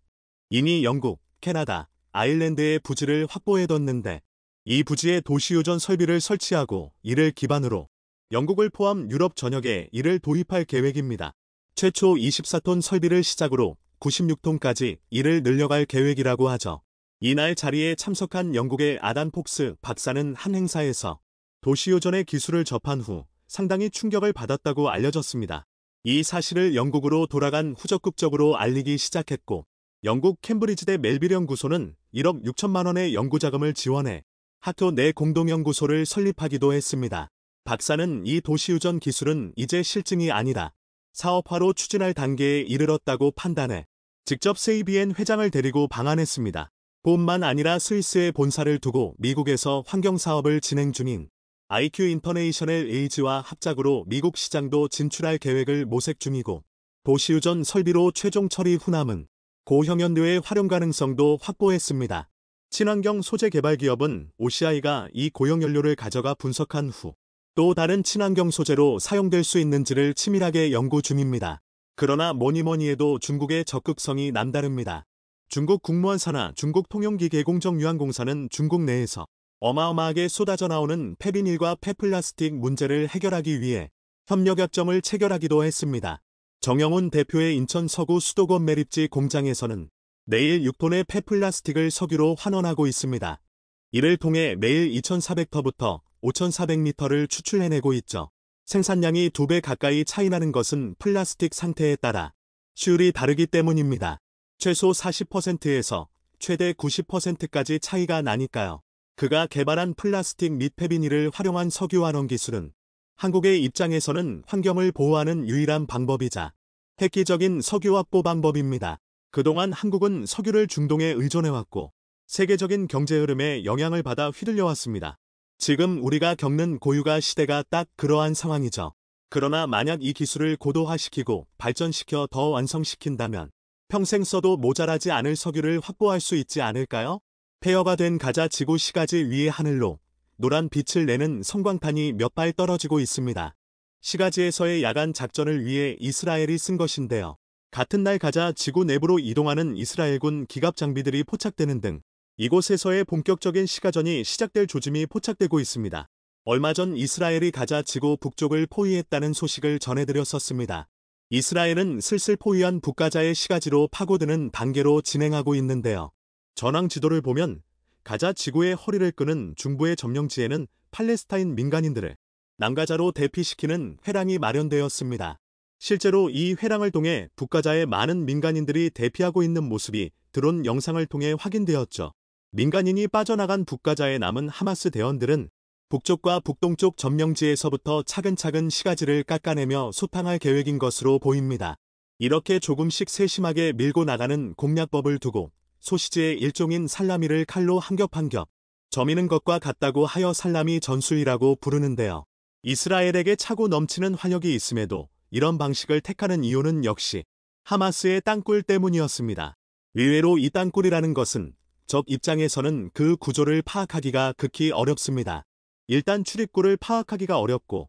이미 영국, 캐나다, 아일랜드의 부지를 확보해뒀는데, 이 부지에 도시유전 설비를 설치하고 이를 기반으로 영국을 포함 유럽 전역에 이를 도입할 계획입니다. 최초 24톤 설비를 시작으로 96톤까지 이를 늘려갈 계획이라고 하죠. 이날 자리에 참석한 영국의 아단 폭스 박사는 한 행사에서 도시유전의 기술을 접한 후 상당히 충격을 받았다고 알려졌습니다. 이 사실을 영국으로 돌아간 후 적극적으로 알리기 시작했고, 영국 캠브리지대 멜빌 연구소는 1억 6천만 원의 연구자금을 지원해 학교 내 공동연구소를 설립하기도 했습니다. 박사는 이 도시유전 기술은 이제 실증이 아니라 사업화로 추진할 단계에 이르렀다고 판단해 직접 세이비엔 회장을 데리고 방한했습니다. 뿐만 아니라 스위스에 본사를 두고 미국에서 환경사업을 진행 중인 IQ 인터내셔널 에이지와 합작으로 미국 시장도 진출할 계획을 모색 중이고, 도시유전 설비로 최종 처리 후 남은 고형연료의 활용 가능성도 확보했습니다. 친환경 소재 개발 기업은 OCI가 이 고형연료를 가져가 분석한 후 또 다른 친환경 소재로 사용될 수 있는지를 치밀하게 연구 중입니다. 그러나 뭐니뭐니 해도 중국의 적극성이 남다릅니다. 중국 국무원 산하 중국통용기계공정유한공사는 중국 내에서 어마어마하게 쏟아져 나오는 폐비닐과 폐플라스틱 문제를 해결하기 위해 협력약정을 체결하기도 했습니다. 정영훈 대표의 인천 서구 수도권 매립지 공장에서는 매일 6톤의 폐플라스틱을 석유로 환원하고 있습니다. 이를 통해 매일 2,400터부터 5,400m를 추출해내고 있죠. 생산량이 2배 가까이 차이 나는 것은 플라스틱 상태에 따라 시율이 다르기 때문입니다. 최소 40%에서 최대 90%까지 차이가 나니까요. 그가 개발한 플라스틱 및 폐비닐을 활용한 석유 환원 기술은 한국의 입장에서는 환경을 보호하는 유일한 방법이자 획기적인 석유 확보 방법입니다. 그동안 한국은 석유를 중동에 의존해왔고 세계적인 경제 흐름에 영향을 받아 휘둘려왔습니다. 지금 우리가 겪는 고유가 시대가 딱 그러한 상황이죠. 그러나 만약 이 기술을 고도화시키고 발전시켜 더 완성시킨다면 평생 써도 모자라지 않을 석유를 확보할 수 있지 않을까요? 폐허가 된 가자 지구 시가지 위의 하늘로 노란 빛을 내는 성광탄이 몇 발 떨어지고 있습니다. 시가지에서의 야간 작전을 위해 이스라엘이 쓴 것인데요. 같은 날 가자 지구 내부로 이동하는 이스라엘군 기갑 장비들이 포착되는 등 이곳에서의 본격적인 시가전이 시작될 조짐이 포착되고 있습니다. 얼마 전 이스라엘이 가자 지구 북쪽을 포위했다는 소식을 전해드렸었습니다. 이스라엘은 슬슬 포위한 북가자의 시가지로 파고드는 단계로 진행하고 있는데요. 전황 지도를 보면 가자 지구의 허리를 끄는 중부의 점령지에는 팔레스타인 민간인들을 남가자로 대피시키는 회랑이 마련되었습니다. 실제로 이 회랑을 통해 북가자의 많은 민간인들이 대피하고 있는 모습이 드론 영상을 통해 확인되었죠. 민간인이 빠져나간 북가자에 남은 하마스 대원들은 북쪽과 북동쪽 점령지에서부터 차근차근 시가지를 깎아내며 소탕할 계획인 것으로 보입니다. 이렇게 조금씩 세심하게 밀고 나가는 공략법을 두고 소시지의 일종인 살라미를 칼로 한 겹 한 겹 저미는 것과 같다고 하여 살라미 전술이라고 부르는데요. 이스라엘에게 차고 넘치는 화력이 있음에도 이런 방식을 택하는 이유는 역시 하마스의 땅굴 때문이었습니다. 의외로 이 땅굴이라는 것은 적 입장에서는 그 구조를 파악하기가 극히 어렵습니다. 일단 출입구를 파악하기가 어렵고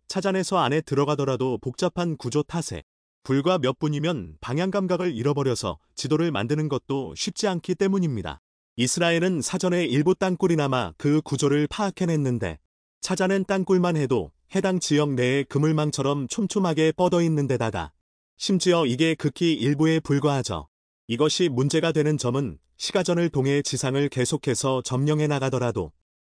찾아내서 안에 들어가더라도 복잡한 구조 탓에 불과 몇 분이면 방향 감각을 잃어버려서 지도를 만드는 것도 쉽지 않기 때문입니다. 이스라엘은 사전에 일부 땅굴이나마 그 구조를 파악해냈는데 찾아낸 땅굴만 해도 해당 지역 내에 그물망처럼 촘촘하게 뻗어 있는 데다가 심지어 이게 극히 일부에 불과하죠. 이것이 문제가 되는 점은 시가전을 통해 지상을 계속해서 점령해 나가더라도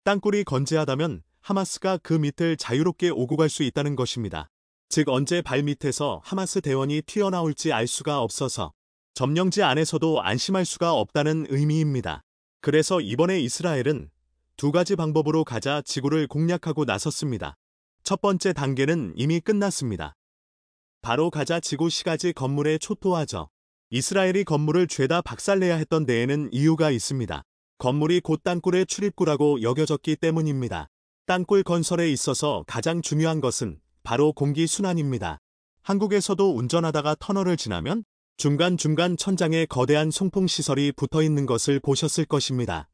땅굴이 건재하다면 하마스가 그 밑을 자유롭게 오고 갈 수 있다는 것입니다. 즉 언제 발 밑에서 하마스 대원이 튀어나올지 알 수가 없어서 점령지 안에서도 안심할 수가 없다는 의미입니다. 그래서 이번에 이스라엘은 두 가지 방법으로 가자 지구를 공략하고 나섰습니다. 첫 번째 단계는 이미 끝났습니다. 바로 가자 지구 시가지 건물에 초토화죠. 이스라엘이 건물을 죄다 박살내야 했던 데에는 이유가 있습니다. 건물이 곧 땅굴의 출입구라고 여겨졌기 때문입니다. 땅굴 건설에 있어서 가장 중요한 것은 바로 공기순환입니다. 한국에서도 운전하다가 터널을 지나면 중간중간 천장에 거대한 송풍시설이 붙어있는 것을 보셨을 것입니다.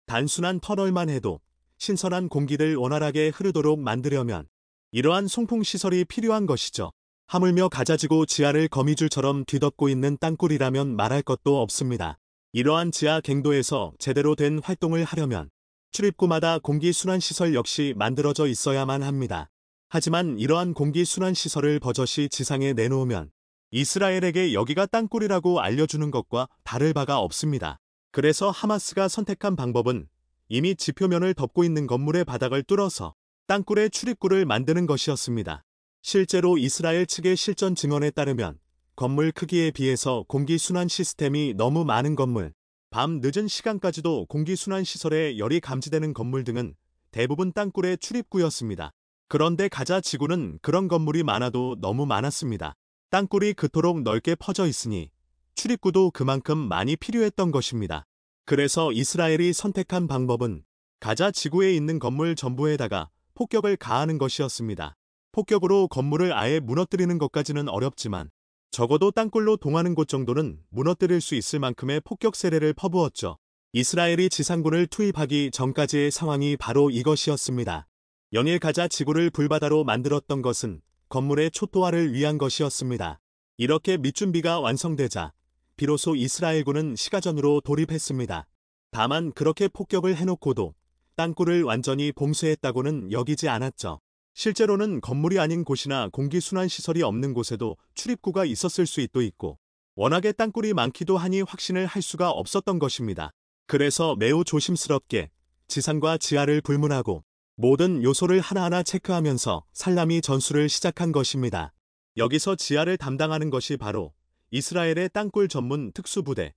단순한 터널만 해도 신선한 공기를 원활하게 흐르도록 만들려면 이러한 송풍시설이 필요한 것이죠. 하물며 가자지구 지하를 거미줄처럼 뒤덮고 있는 땅굴이라면 말할 것도 없습니다. 이러한 지하 갱도에서 제대로 된 활동을 하려면 출입구마다 공기순환시설 역시 만들어져 있어야만 합니다. 하지만 이러한 공기순환시설을 버젓이 지상에 내놓으면 이스라엘에게 여기가 땅굴이라고 알려주는 것과 다를 바가 없습니다. 그래서 하마스가 선택한 방법은 이미 지표면을 덮고 있는 건물의 바닥을 뚫어서 땅굴의 출입구를 만드는 것이었습니다. 실제로 이스라엘 측의 실전 증언에 따르면 건물 크기에 비해서 공기순환 시스템이 너무 많은 건물, 밤 늦은 시간까지도 공기순환 시설에 열이 감지되는 건물 등은 대부분 땅굴의 출입구였습니다. 그런데 가자 지구는 그런 건물이 많아도 너무 많았습니다. 땅굴이 그토록 넓게 퍼져 있으니 출입구도 그만큼 많이 필요했던 것입니다. 그래서 이스라엘이 선택한 방법은 가자 지구에 있는 건물 전부에다가 폭격을 가하는 것이었습니다. 폭격으로 건물을 아예 무너뜨리는 것까지는 어렵지만 적어도 땅굴로 동하는 곳 정도는 무너뜨릴 수 있을 만큼의 폭격 세례를 퍼부었죠. 이스라엘이 지상군을 투입하기 전까지의 상황이 바로 이것이었습니다. 연일 가자 지구를 불바다로 만들었던 것은 건물의 초토화를 위한 것이었습니다. 이렇게 밑준비가 완성되자 비로소 이스라엘군은 시가전으로 돌입했습니다. 다만 그렇게 폭격을 해놓고도 땅굴을 완전히 봉쇄했다고는 여기지 않았죠. 실제로는 건물이 아닌 곳이나 공기순환시설이 없는 곳에도 출입구가 있었을 수도 있고 워낙에 땅굴이 많기도 하니 확신을 할 수가 없었던 것입니다. 그래서 매우 조심스럽게 지상과 지하를 불문하고 모든 요소를 하나하나 체크하면서 살라미 전술을 시작한 것입니다. 여기서 지하를 담당하는 것이 바로 이스라엘의 땅굴 전문 특수부대,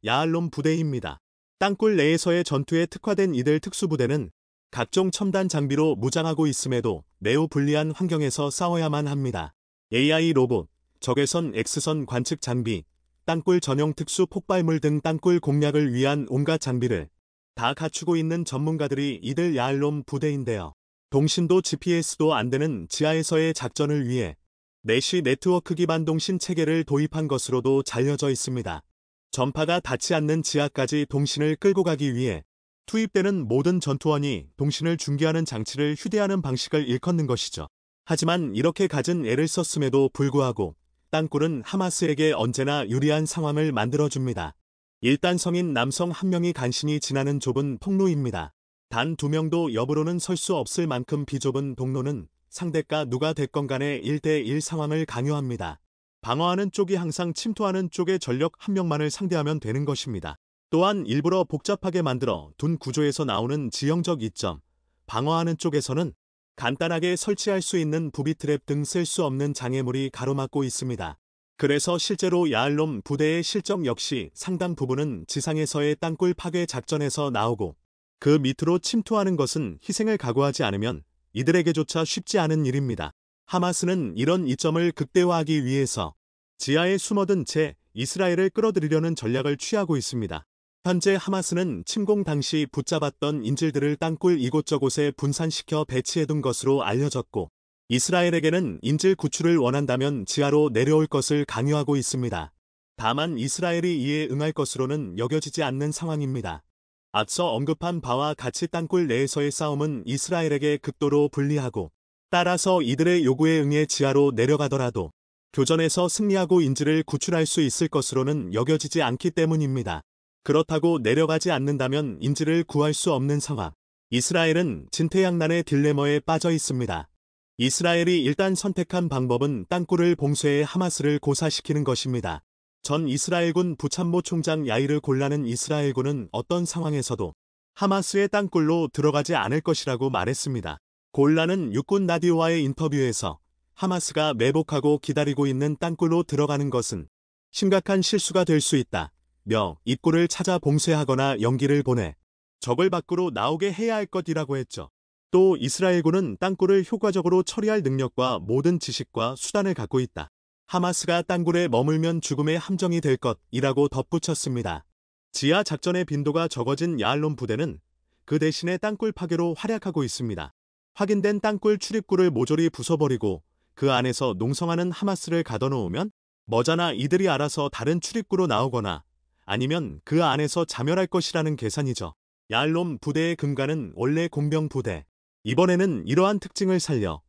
야알롬 부대입니다. 땅굴 내에서의 전투에 특화된 이들 특수부대는 각종 첨단 장비로 무장하고 있음에도 매우 불리한 환경에서 싸워야만 합니다. AI 로봇, 적외선 X선 관측 장비, 땅굴 전용 특수 폭발물 등 땅굴 공략을 위한 온갖 장비를 다 갖추고 있는 전문가들이 이들 야알롬 부대인데요. 통신도 GPS도 안 되는 지하에서의 작전을 위해 내시 네트워크 기반 통신 체계를 도입한 것으로도 알려져 있습니다. 전파가 닿지 않는 지하까지 통신을 끌고 가기 위해 투입되는 모든 전투원이 통신을 중계하는 장치를 휴대하는 방식을 일컫는 것이죠. 하지만 이렇게 갖은 애를 썼음에도 불구하고 땅굴은 하마스에게 언제나 유리한 상황을 만들어줍니다. 일단 성인 남성 한 명이 간신히 지나는 좁은 통로입니다. 단 2명도 옆으로는 설 수 없을 만큼 비좁은 통로는 상대가 누가 됐건 간에 1대1 상황을 강요합니다. 방어하는 쪽이 항상 침투하는 쪽의 전력 한 명만을 상대하면 되는 것입니다. 또한 일부러 복잡하게 만들어 둔 구조에서 나오는 지형적 이점, 방어하는 쪽에서는 간단하게 설치할 수 있는 부비트랩 등 쓸 수 없는 장애물이 가로막고 있습니다. 그래서 실제로 야알롬 부대의 실적 역시 상당 부분은 지상에서의 땅굴 파괴 작전에서 나오고 그 밑으로 침투하는 것은 희생을 각오하지 않으면 이들에게조차 쉽지 않은 일입니다. 하마스는 이런 이점을 극대화하기 위해서 지하에 숨어든 채 이스라엘을 끌어들이려는 전략을 취하고 있습니다. 현재 하마스는 침공 당시 붙잡았던 인질들을 땅굴 이곳저곳에 분산시켜 배치해둔 것으로 알려졌고 이스라엘에게는 인질 구출을 원한다면 지하로 내려올 것을 강요하고 있습니다. 다만 이스라엘이 이에 응할 것으로는 여겨지지 않는 상황입니다. 앞서 언급한 바와 같이 땅굴 내에서의 싸움은 이스라엘에게 극도로 불리하고 따라서 이들의 요구에 응해 지하로 내려가더라도 교전에서 승리하고 인질을 구출할 수 있을 것으로는 여겨지지 않기 때문입니다. 그렇다고 내려가지 않는다면 인질을 구할 수 없는 상황. 이스라엘은 진퇴양난의 딜레마에 빠져 있습니다. 이스라엘이 일단 선택한 방법은 땅굴을 봉쇄해 하마스를 고사시키는 것입니다. 전 이스라엘군 부참모 총장 야이르 골란은 이스라엘군은 어떤 상황에서도 하마스의 땅굴로 들어가지 않을 것이라고 말했습니다. 골란은 육군 라디오와의 인터뷰에서 하마스가 매복하고 기다리고 있는 땅굴로 들어가는 것은 심각한 실수가 될 수 있다. 며 입구를 찾아 봉쇄하거나 연기를 보내 적을 밖으로 나오게 해야 할 것이라고 했죠. 또 이스라엘군은 땅굴을 효과적으로 처리할 능력과 모든 지식과 수단을 갖고 있다. 하마스가 땅굴에 머물면 죽음의 함정이 될 것이라고 덧붙였습니다. 지하 작전의 빈도가 적어진 야알롬 부대는 그 대신에 땅굴 파괴로 활약하고 있습니다. 확인된 땅굴 출입구를 모조리 부숴버리고 그 안에서 농성하는 하마스를 가둬놓으면 머자나 이들이 알아서 다른 출입구로 나오거나 아니면 그 안에서 자멸할 것이라는 계산이죠. 야알롬 부대의 근간은 원래 공병 부대. 이번에는 이러한 특징을 살려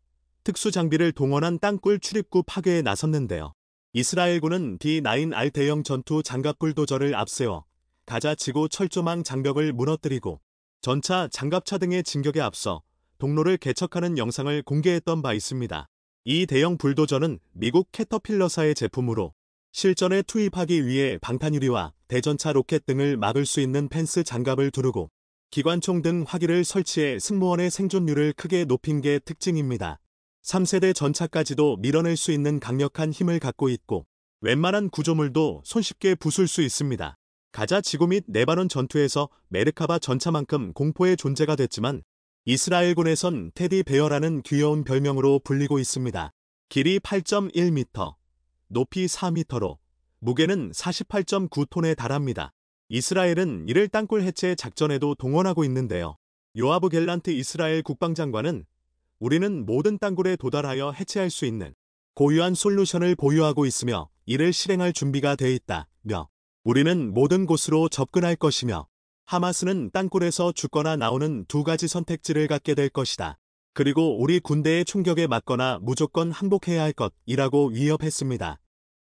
특수 장비를 동원한 땅굴 출입구 파괴에 나섰는데요. 이스라엘군은 D9R 대형 전투 장갑 불도저를 앞세워 가자 지구 철조망 장벽을 무너뜨리고 전차, 장갑차 등의 진격에 앞서 동로를 개척하는 영상을 공개했던 바 있습니다. 이 대형 불도저는 미국 캐터필러사의 제품으로 실전에 투입하기 위해 방탄유리와 대전차 로켓 등을 막을 수 있는 펜스 장갑을 두르고 기관총 등 화기를 설치해 승무원의 생존율을 크게 높인 게 특징입니다. 3세대 전차까지도 밀어낼 수 있는 강력한 힘을 갖고 있고 웬만한 구조물도 손쉽게 부술 수 있습니다. 가자 지구 및 레바논 전투에서 메르카바 전차만큼 공포의 존재가 됐지만 이스라엘군에선 테디 베어라는 귀여운 별명으로 불리고 있습니다. 길이 8.1m, 높이 4m로 무게는 48.9톤에 달합니다. 이스라엘은 이를 땅굴 해체 작전에도 동원하고 있는데요. 요아브 갤란트 이스라엘 국방장관은 우리는 모든 땅굴에 도달하여 해체할 수 있는 고유한 솔루션을 보유하고 있으며 이를 실행할 준비가 돼 있다며 우리는 모든 곳으로 접근할 것이며 하마스는 땅굴에서 죽거나 나오는 두 가지 선택지를 갖게 될 것이다. 그리고 우리 군대의 총격에 맞거나 무조건 항복해야 할 것이라고 위협했습니다.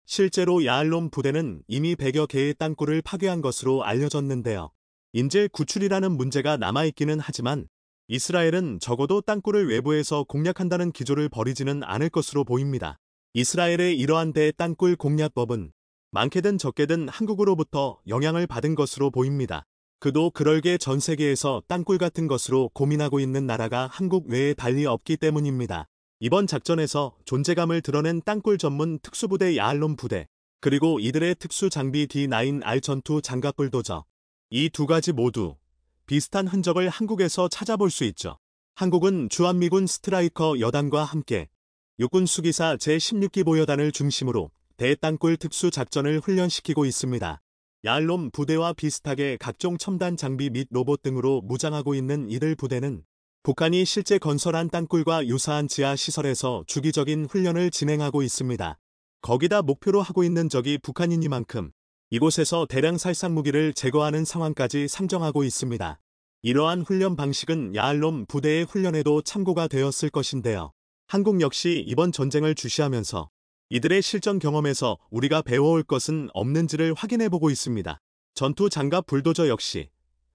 실제로 야알롬 부대는 이미 100여 개의 땅굴을 파괴한 것으로 알려졌는데요. 인질 구출이라는 문제가 남아있기는 하지만 이스라엘은 적어도 땅굴을 외부에서 공략한다는 기조를 버리지는 않을 것으로 보입니다. 이스라엘의 이러한 대땅굴 공략법은 많게든 적게든 한국으로부터 영향을 받은 것으로 보입니다. 그도 그럴게 전 세계에서 땅굴 같은 것으로 고민하고 있는 나라가 한국 외에 달리 없기 때문입니다. 이번 작전에서 존재감을 드러낸 땅굴 전문 특수부대 야알롬 부대, 그리고 이들의 특수 장비 D9R 전투 장갑 불도저. 이 두 가지 모두 비슷한 흔적을 한국에서 찾아볼 수 있죠. 한국은 주한미군 스트라이커 여단과 함께 육군 수기사 제16기 보여단을 중심으로 대땅굴 특수 작전을 훈련시키고 있습니다. 야알롬 부대와 비슷하게 각종 첨단 장비 및 로봇 등으로 무장하고 있는 이들 부대는 북한이 실제 건설한 땅굴과 유사한 지하 시설에서 주기적인 훈련을 진행하고 있습니다. 거기다 목표로 하고 있는 적이 북한이니만큼 이곳에서 대량 살상 무기를 제거하는 상황까지 상정하고 있습니다. 이러한 훈련 방식은 야알롬 부대의 훈련에도 참고가 되었을 것인데요. 한국 역시 이번 전쟁을 주시하면서 이들의 실전 경험에서 우리가 배워올 것은 없는지를 확인해보고 있습니다. 전투 장갑 불도저 역시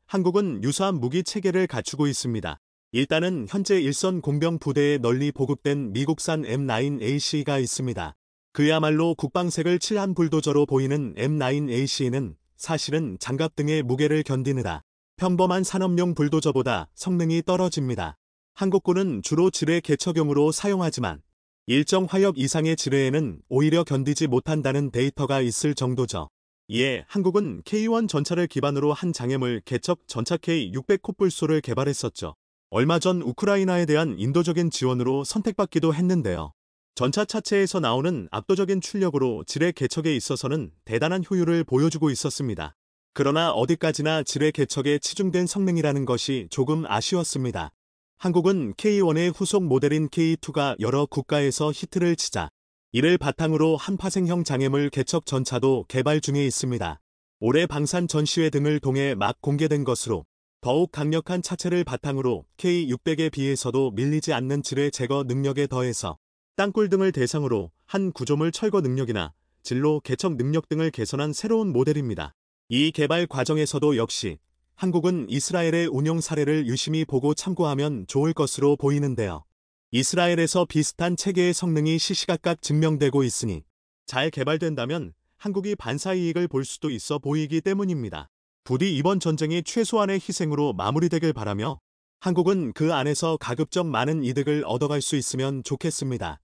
한국은 유사한 무기 체계를 갖추고 있습니다. 일단은 현재 일선 공병 부대에 널리 보급된 미국산 M9AC가 있습니다. 그야말로 국방색을 칠한 불도저로 보이는 M9AC는 사실은 장갑 등의 무게를 견디느라 평범한 산업용 불도저보다 성능이 떨어집니다. 한국군은 주로 지뢰 개척용으로 사용하지만 일정 화력 이상의 지뢰에는 오히려 견디지 못한다는 데이터가 있을 정도죠. 이에 한국은 K1 전차를 기반으로 한 장애물 개척 전차 K600 콧불소를 개발했었죠. 얼마 전 우크라이나에 대한 인도적인 지원으로 선택받기도 했는데요. 전차 차체에서 나오는 압도적인 출력으로 지뢰 개척에 있어서는 대단한 효율을 보여주고 있었습니다. 그러나 어디까지나 지뢰 개척에 치중된 성능이라는 것이 조금 아쉬웠습니다. 한국은 K1의 후속 모델인 K2가 여러 국가에서 히트를 치자 이를 바탕으로 한파생형 장애물 개척 전차도 개발 중에 있습니다. 올해 방산 전시회 등을 통해 막 공개된 것으로 더욱 강력한 차체를 바탕으로 K600에 비해서도 밀리지 않는 지뢰 제거 능력에 더해서 땅굴 등을 대상으로 한 구조물 철거 능력이나 진로 개척 능력 등을 개선한 새로운 모델입니다. 이 개발 과정에서도 역시 한국은 이스라엘의 운용 사례를 유심히 보고 참고하면 좋을 것으로 보이는데요. 이스라엘에서 비슷한 체계의 성능이 시시각각 증명되고 있으니 잘 개발된다면 한국이 반사이익을 볼 수도 있어 보이기 때문입니다. 부디 이번 전쟁이 최소한의 희생으로 마무리되길 바라며 한국은 그 안에서 가급적 많은 이득을 얻어갈 수 있으면 좋겠습니다.